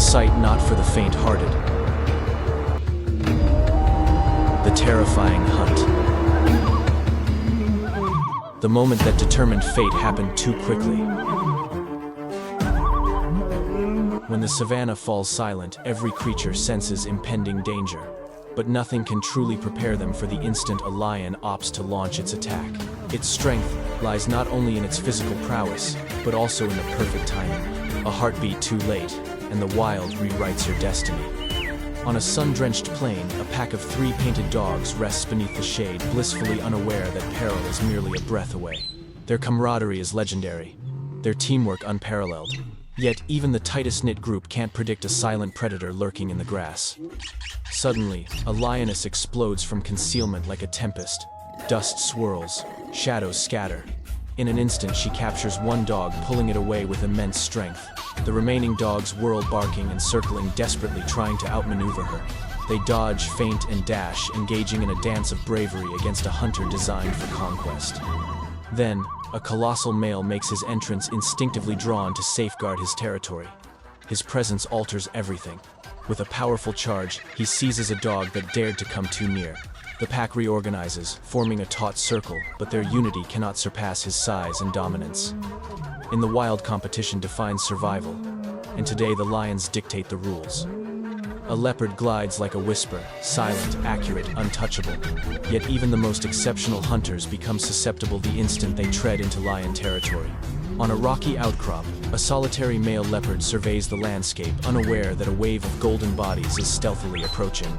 a sight not for the faint-hearted. The terrifying hunt. The moment that determined fate happened too quickly. When the savanna falls silent, every creature senses impending danger. But nothing can truly prepare them for the instant a lion opts to launch its attack. Its strength lies not only in its physical prowess, but also in the perfect timing. A heartbeat too late, and the wild rewrites her destiny. On a sun-drenched plain, a pack of 3 painted dogs rests beneath the shade, blissfully unaware that peril is merely a breath away. Their camaraderie is legendary, their teamwork unparalleled. Yet, even the tightest-knit group can't predict a silent predator lurking in the grass. Suddenly, a lioness explodes from concealment like a tempest. Dust swirls, shadows scatter. In an instant, she captures one dog, pulling it away with immense strength. The remaining dogs whirl, barking and circling, desperately trying to outmaneuver her. They dodge, feint, and dash, engaging in a dance of bravery against a hunter designed for conquest. Then, a colossal male makes his entrance, instinctively drawn to safeguard his territory. His presence alters everything. With a powerful charge, he seizes a dog that dared to come too near. The pack reorganizes, forming a taut circle, but their unity cannot surpass his size and dominance. In the wild, competition defines survival, and today the lions dictate the rules. A leopard glides like a whisper, silent, accurate, untouchable. Yet even the most exceptional hunters become susceptible the instant they tread into lion territory. On a rocky outcrop, a solitary male leopard surveys the landscape, unaware that a wave of golden bodies is stealthily approaching.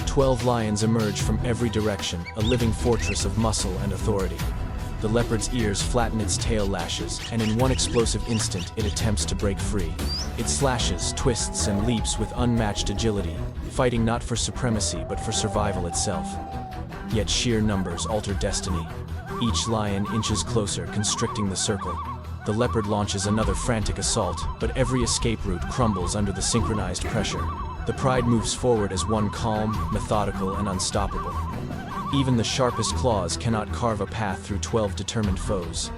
12 lions emerge from every direction, a living fortress of muscle and authority. The leopard's ears flatten its tail lashes, and in one explosive instant, it attempts to break free. It slashes, twists, and leaps with unmatched agility, fighting not for supremacy but for survival itself. Yet sheer numbers alter destiny. Each lion inches closer, constricting the circle. The leopard launches another frantic assault, but every escape route crumbles under the synchronized pressure. The pride moves forward as one calm, methodical, and unstoppable. Even the sharpest claws cannot carve a path through 12 determined foes.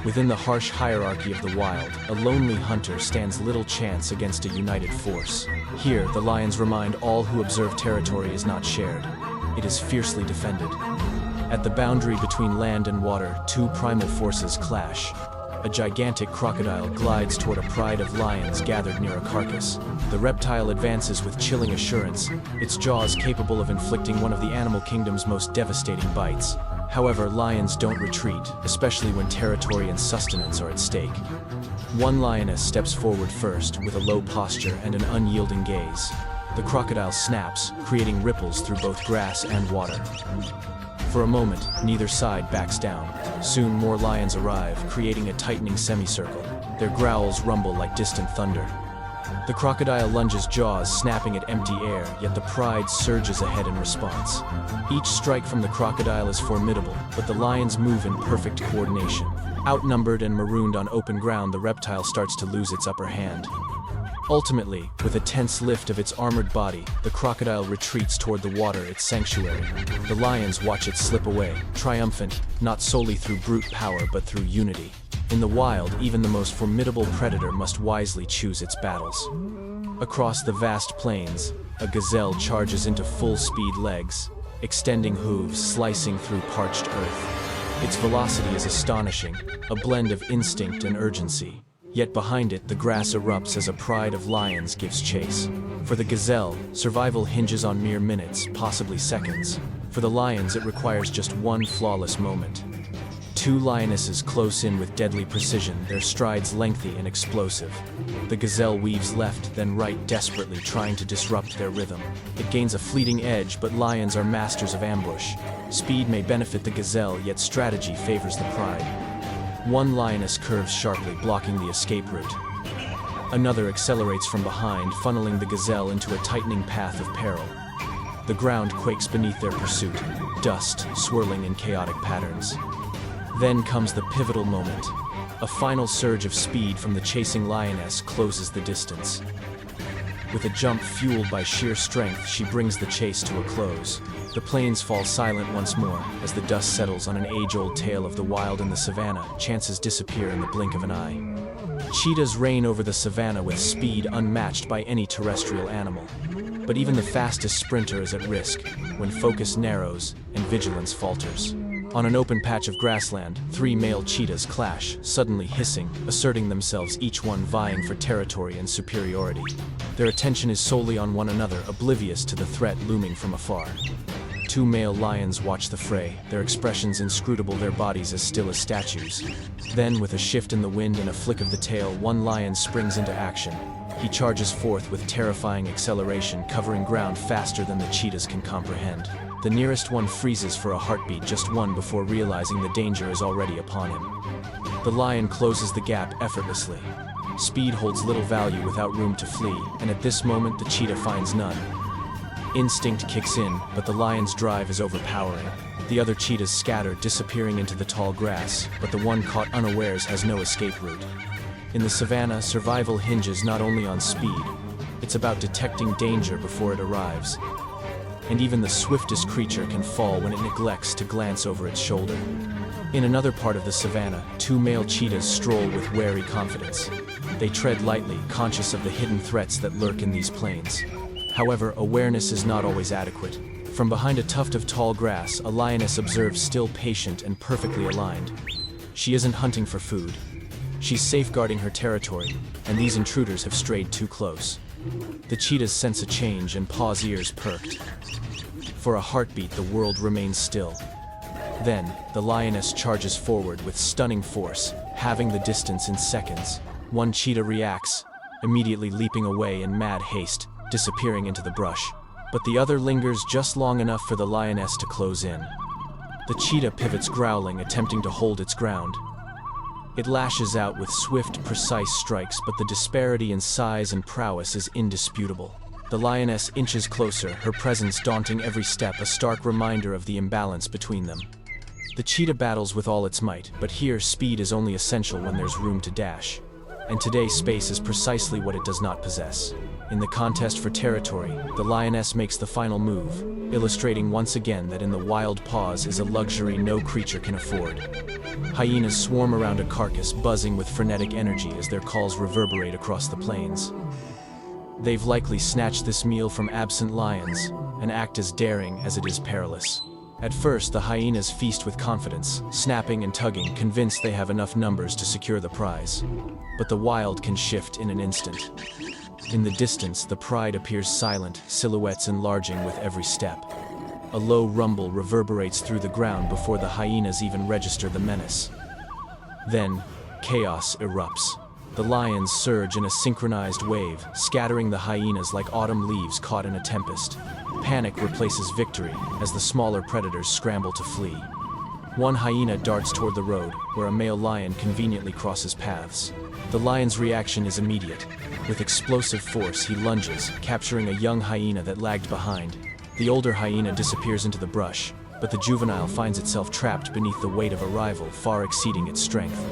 Within the harsh hierarchy of the wild, a lonely hunter stands little chance against a united force. Here, the lions remind all who observe territory is not shared. It is fiercely defended. At the boundary between land and water, 2 primal forces clash. A gigantic crocodile glides toward a pride of lions gathered near a carcass. The reptile advances with chilling assurance, its jaws capable of inflicting one of the animal kingdom's most devastating bites. However, lions don't retreat, especially when territory and sustenance are at stake. One lioness steps forward first, with a low posture and an unyielding gaze. The crocodile snaps, creating ripples through both grass and water. For a moment, neither side backs down. Soon more lions arrive, creating a tightening semicircle. Their growls rumble like distant thunder. The crocodile lunges, jaws snapping at empty air, yet the pride surges ahead in response. Each strike from the crocodile is formidable, but the lions move in perfect coordination. Outnumbered and marooned on open ground, the reptile starts to lose its upper hand. Ultimately, with a tense lift of its armored body, the crocodile retreats toward the water, its sanctuary. The lions watch it slip away, triumphant, not solely through brute power but through unity. In the wild, even the most formidable predator must wisely choose its battles. Across the vast plains, a gazelle charges into full-speed legs, extending hooves slicing through parched earth. Its velocity is astonishing, a blend of instinct and urgency. Yet behind it, the grass erupts as a pride of lions gives chase. For the gazelle, survival hinges on mere minutes, possibly seconds. For the lions, it requires just one flawless moment. 2 lionesses close in with deadly precision, their strides lengthy and explosive. The gazelle weaves left, then right, desperately trying to disrupt their rhythm. It gains a fleeting edge, but lions are masters of ambush. Speed may benefit the gazelle, yet strategy favors the pride. One lioness curves sharply, blocking the escape route. Another accelerates from behind, funneling the gazelle into a tightening path of peril. The ground quakes beneath their pursuit, dust swirling in chaotic patterns. Then comes the pivotal moment. A final surge of speed from the chasing lioness closes the distance. With a jump fueled by sheer strength, she brings the chase to a close. The plains fall silent once more. As the dust settles on an age-old tale of the wild and the savanna, chances disappear in the blink of an eye. Cheetahs reign over the savanna with speed unmatched by any terrestrial animal. But even the fastest sprinter is at risk when focus narrows and vigilance falters. On an open patch of grassland, 3 male cheetahs clash, suddenly hissing, asserting themselves, each one vying for territory and superiority. Their attention is solely on one another, oblivious to the threat looming from afar. 2 male lions watch the fray, their expressions inscrutable, their bodies as still as statues. Then, with a shift in the wind and a flick of the tail, one lion springs into action. He charges forth with terrifying acceleration, covering ground faster than the cheetahs can comprehend. The nearest one freezes for a heartbeat, just one, before realizing the danger is already upon him. The lion closes the gap effortlessly. Speed holds little value without room to flee, and at this moment the cheetah finds none. Instinct kicks in, but the lion's drive is overpowering. The other cheetahs scatter, disappearing into the tall grass, but the one caught unawares has no escape route. In the savanna, survival hinges not only on speed, it's about detecting danger before it arrives. And even the swiftest creature can fall when it neglects to glance over its shoulder. In another part of the savanna, 2 male cheetahs stroll with wary confidence. They tread lightly, conscious of the hidden threats that lurk in these plains. However, awareness is not always adequate. From behind a tuft of tall grass, a lioness observes, still patient and perfectly aligned. She isn't hunting for food. She's safeguarding her territory, and these intruders have strayed too close. The cheetahs sense a change and pause, ears perked. For a heartbeat, the world remains still. Then, the lioness charges forward with stunning force, halving the distance in seconds. One cheetah reacts, immediately leaping away in mad haste, disappearing into the brush. But the other lingers just long enough for the lioness to close in. The cheetah pivots, growling, attempting to hold its ground. It lashes out with swift, precise strikes, but the disparity in size and prowess is indisputable. The lioness inches closer, her presence daunting every step, a stark reminder of the imbalance between them. The cheetah battles with all its might, but here speed is only essential when there's room to dash. And today space is precisely what it does not possess. In the contest for territory, the lioness makes the final move, illustrating once again that in the wild pause is a luxury no creature can afford. Hyenas swarm around a carcass, buzzing with frenetic energy as their calls reverberate across the plains. They've likely snatched this meal from absent lions, an act as daring as it is perilous. At first, the hyenas feast with confidence, snapping and tugging, convinced they have enough numbers to secure the prize. But the wild can shift in an instant. In the distance, the pride appears silent, silhouettes enlarging with every step. A low rumble reverberates through the ground before the hyenas even register the menace. Then, chaos erupts. The lions surge in a synchronized wave, scattering the hyenas like autumn leaves caught in a tempest. Panic replaces victory as the smaller predators scramble to flee. One hyena darts toward the road, where a male lion conveniently crosses paths. The lion's reaction is immediate. With explosive force, he lunges, capturing a young hyena that lagged behind. The older hyena disappears into the brush, but the juvenile finds itself trapped beneath the weight of a rival far exceeding its strength.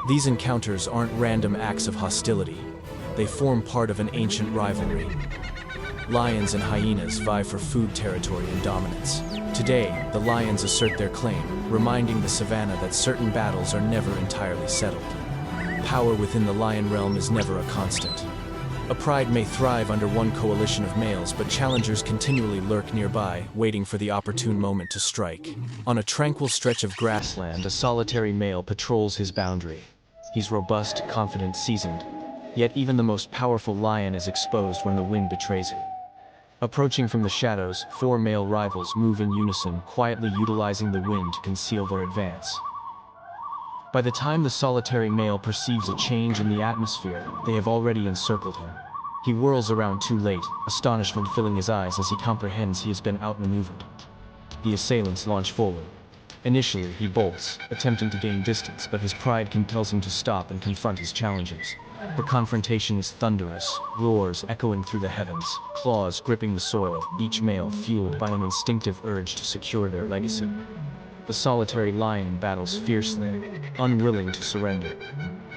These encounters aren't random acts of hostility. They form part of an ancient rivalry. Lions and hyenas vie for food, territory, and dominance. Today, the lions assert their claim, reminding the savanna that certain battles are never entirely settled. Power within the lion realm is never a constant. A pride may thrive under one coalition of males, but challengers continually lurk nearby, waiting for the opportune moment to strike. On a tranquil stretch of grassland, a solitary male patrols his boundary. He's robust, confident, seasoned. Yet even the most powerful lion is exposed when the wind betrays him. Approaching from the shadows, 4 male rivals move in unison, quietly utilizing the wind to conceal their advance. By the time the solitary male perceives a change in the atmosphere, they have already encircled him. He whirls around too late, astonishment filling his eyes as he comprehends he has been outmaneuvered. The assailants launch forward. Initially, he bolts, attempting to gain distance, but his pride compels him to stop and confront his challengers. The confrontation is thunderous, roars echoing through the heavens, claws gripping the soil, each male fueled by an instinctive urge to secure their legacy. The solitary lion battles fiercely, unwilling to surrender.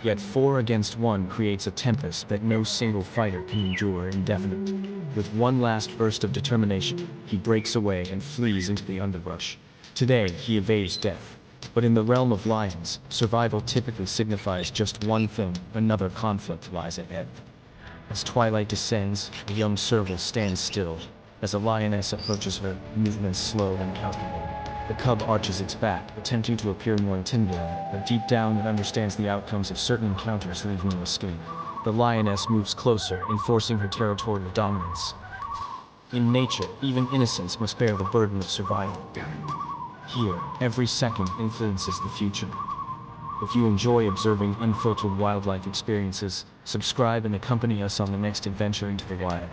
Yet 4 against 1 creates a tempest that no single fighter can endure indefinitely. With one last burst of determination, he breaks away and flees into the underbrush. Today, he evades death. But in the realm of lions, survival typically signifies just one thing: another conflict lies ahead. As twilight descends, the young serval stands still. As a lioness approaches her, movements slow and calculated. The cub arches its back, attempting to appear more intimidating, but deep down it understands the outcomes of certain encounters leave no escape. The lioness moves closer, enforcing her territorial dominance. In nature, even innocence must bear the burden of survival. Here, every second influences the future. If you enjoy observing unfiltered wildlife experiences, subscribe and accompany us on the next adventure into the wild.